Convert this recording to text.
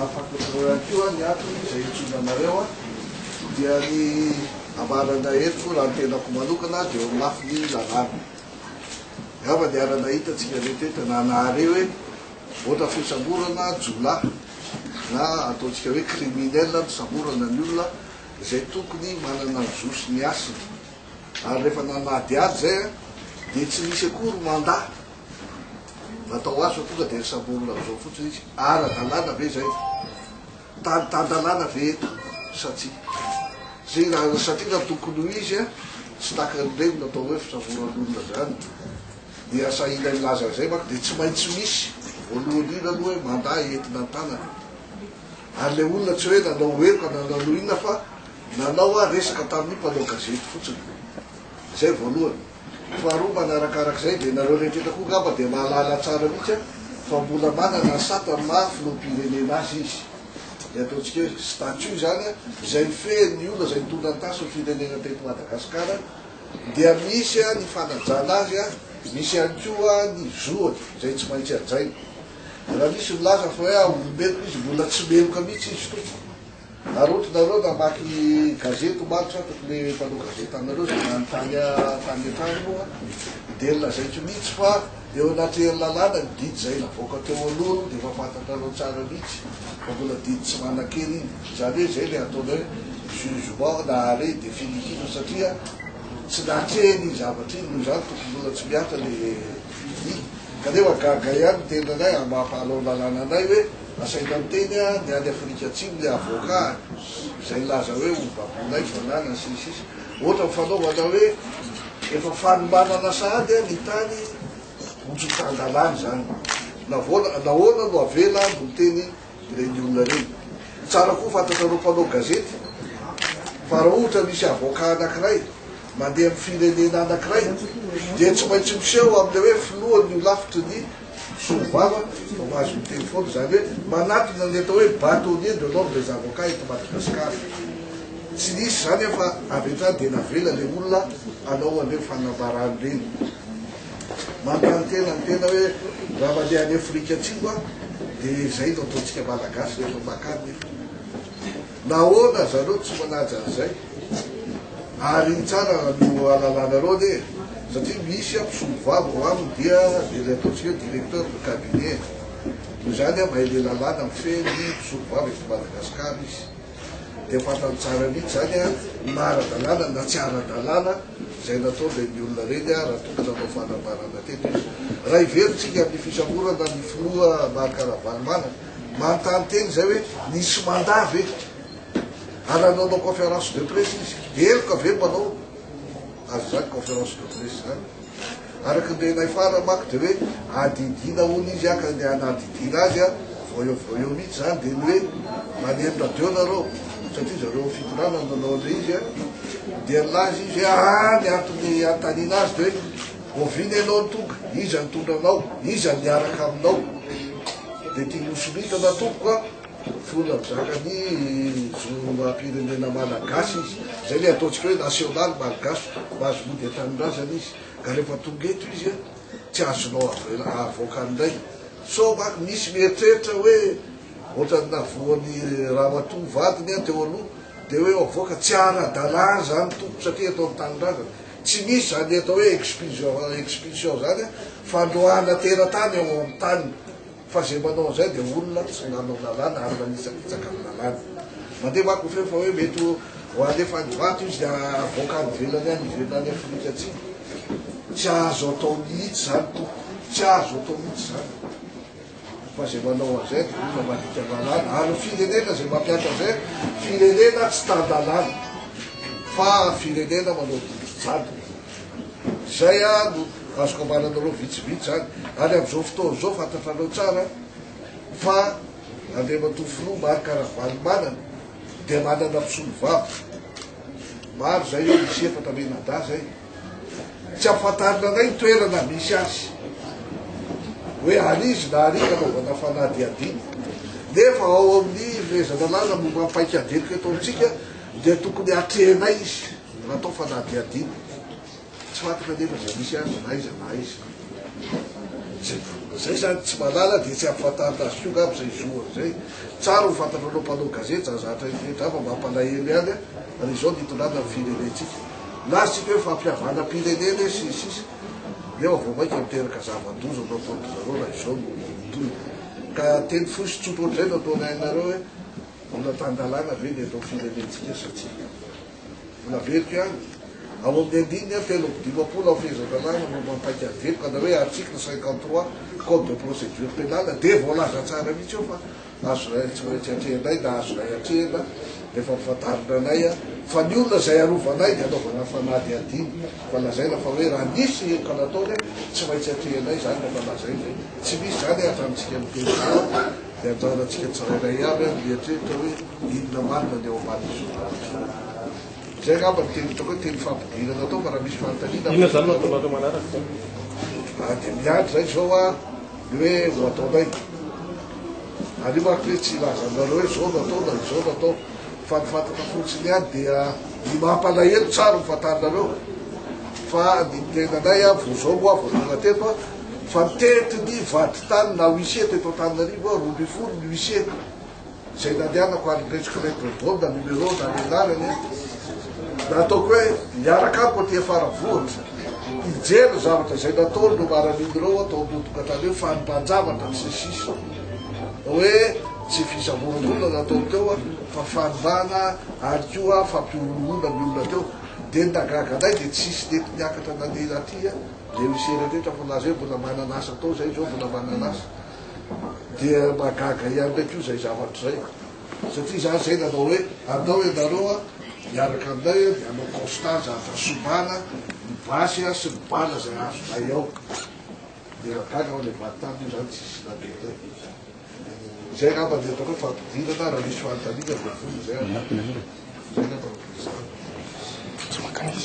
afakatoroan'io ny antony izay itsonanareo dia ny amarana etiko raha ny tenako manokana dia eo amin'ny lafiny lalàna. Ava dia arana hitatsika reteto nanahare hoe ohatra fisamborana jola na ataontsika hoe criminel no samborana ny olona izay tokony manana ny zosy ny asiny. Ary rehefa nanady ady zay dia tsy misy akory mandat natao azy fa tonga dia samborana am'izao fotsiny izy ara-dalàna ve zay tan-dalàna ve eto satria na tokony ho izy tsy takan'ireny natao hoe fisamboran'olona zany dia sahila milaza zay mako dia tsy maintsy misy voalohany ina aloha hoe mandat entina ny tanana. Ary le olona tsy hoe nanao heroka nanao inona fa nanao resaka tamin'ny mpanao gazety fotsiny. Zay voalohany. Faharoa manarakarak'izay dia nareo rehetra koa ngamba dia mahalala tsara mihitsy fa mbola manana sata maha filoham-pirenena azy izy. Dia ataontsika hoe statut zany izay feny olona izay mitondra ny tasy ny firenena teto Madagasikara dia misy ny fanajana azy misy ihany koa ny zoany izay tsy maintsy ajaina. Raha misy milaza fa hoe olombeloko izy mbola tsy meloka mihitsy izy tompo. Ary ohatra nareo namaky gazety omaritra tokony mpanao gazety aminareo zay nanontany tany moa dia lazaiko mihitsy fa eo anatin'ny lalàna ny didy zay navoaka teo aloha dia efa fantatrareo tsara mihitsy fa mbola didy tsy manan-kely iny. Zany hoe zay le ataony hoe jugement na arrêt définitif satria tsy natreny zavatra iny noho zany tokony mbola tsy miatra le iny. Kanefa gaga ihany tena anay amampalao lalàna anay hoe asaina miteny ny any Afrika Atsimo le avocat izay laza hoe obabolay fanana sisisy ohatra mifanaovana hoe efa fanomanana sady ny tany onjotan-dalàna zany nahoana no avela no teny reny olona reny. Tsara koa fantatrareo mpanao gazety fa raha ohatra misy avocat anankiray mandeha amin'ny firenena anankiray dia tsy maintsy miseho am'le hoe filohany io lafitry ny sovava no azo miteny foana zany hoe manatona ny atao hoe bâtonnier de l'ordre des avocats eto Madagasikara. Tsy nisy zany fa avy etrany dia navela le olona anao an'ireo fanambarany reny. Mampihany tena hoe raha mandeha any Afrika Atsimo dia zay no ataontsika malagasy rehefa makany nefa nahoana zareo tsy manaja an'izay. Ary tsara no alalanareo ne satria misy mpisovavo ho aminy dia le ataontsika hoe directeur de cabinet no zany mahay le lalàna mifeny mpisovavo eto Madagasikara izy dia fantany tsara mihitsy zany mara-dalàna na tsy ara-dalàna zay natao le ny olona reny raha tokony nanao fanambarana teto izy. Raha iverytsika amin'ny fisamborana ny filoha Marc-Ravalomanana manontany teny zay hoe nisy mandat ve ary anaonao conférence de presse izy eloka ave manao azy zany conférence de presse zany araky nrenay fara mako dia hoe adidina hono izy aka ny anadidina azy voeo mihitsy zany dia ny hoe maneno radio nareo satria zareo fitonana nanao an'le izy dia nilaza izy hoe ny antony antanina azy dia hoe oviny ianao ny tonga iza ny tondranao iza niaraka aminao dia tia mosolita na tompoka fona mizakany zoam-pirenena malagasy izy zay le ataontsika hoe national malagasy mahazo mody ataninrazany izy ka rehefa tonga eto izy tsy azonao avoakan'indray so mako misy mieritreritra hoe ohatra navoany ramatoa vadiny teo aloha dia hoe avoaka tsy ara-dalàna zany tompo satria atao ny taninrazany tsy misy zany atao hoe expulsion zany fandroana tera-tany eo amin'ny tany fa zay manao an'izay dia olona tsy nanao lalàna ary manisakitsaka amin'ny lalàna. Mandeha mako fe fa hoe mety ho alefa ny vato izy dia avoaka ny velany any ivelany Afrika Atsimo tsy azo atao mihitsy zany tompo tsy azo atao mihitsy zany fa zay manao an'izay dia olona mandika lalàna ary firenena zay mampiatra an'izay firenena tsy tan-dalàna fa firenena manao didy-jady zay no azoko ambaranareo vitsivitsy zany ary am'izao fotoana zao fantatrareo tsara fa Andriamatoa Marc-Ravalomanana dia manana mpisolo vava maro zay eo misy efatra menada zay tsy afantarina anay ny toerana misy azy hoe alizy na arika anaovana fanadiadiny nefa ao amin'ny vezana-lalàna momba mipaika adelika ataontsika dia tokony atrehnay izy natao fanadiadiny tsy fantaka nefa zay misy azy na izy na izy zay zay zany tsy malala dia tsy ampifantarina azy tonga am'izay zoany zay tsara mifantananao mpanao gazety zazatra rehetra fa mampalahelo ihany a ry zao nitondrana ny firenentsika na sika hoe fampiavana pirenena sisisy nefa vao mainka miteraka zava-doza no ataonto zareo raha izao no ka teny fosy tsotro ohatr'izay no ataona ainareo hoe mbola tandalana ve ny atao firenentsika satria mbola veriko ihany ao amin'ny andiny a telo dimapolo ao fehezan-dalàna no mampaika veloko ana hoe article 53 code de procédure pénale dia voalaza tsara mihitsy eo fa azo ray tsy maintsy atrehanay na azo ray atrehana efa mifantarina anay a fa ny olona zay arovanay dia anaovana fanady adiny fa lazaina fa hoe raha nisy kanataony tsy maintsy atrehanay zany refa lazay zay tsy misy zany atramintsika miteny dia ataonantsika tsirairay avy a miatrehitra hoe inona marina ny ao ambany zay ngamba ny teny hitako hoe teny fampidirana atao fa raha misy fanontaniana ina zany nataonareo manaraka dia miandry zay zao a hoe ho ataonay ary maky hoe tsy lazanareo hoe zao nataona izao natao fa nifantatra fotsiny ihany dia ny mampalahelo tsara mifantarinareo fa ny tenanay a vo zao moa vo tonga teny fa mitety ny vady tany na huissier teto Antananarivo a 12 ny huissier zay nandehanako aryresiko letrebon na numéro na lenarany na ataoko hoe miaraka amiko aty afara vohatra ijery zavatra zay nataony no maran'inyreo atao notoka tany hoe fanimbanjavatra ny sisisy hoe tsy fisaboron'olona natao teo a fa fanimbana ary koa fampiolona ny olona teo dia nagaganay dia tsisy nety niakatra nanena aty a dia misy rehetra fa laza hoe mbola mananasa atao zay zao mbola mananasa dia magaga ihany ndraiky io zay zavatra zay satria zany zay nanao hoe andao ianareo a miaraka aminay a dia anao constat zavatra sobana ny basy a sy ny bana zay azonay ao dia magaga ao le vatany io zany tsisy nadeta zay ngamba dia atao hoe fampidirana raha misy fanontaniana vofony zay zay ngamba Makanya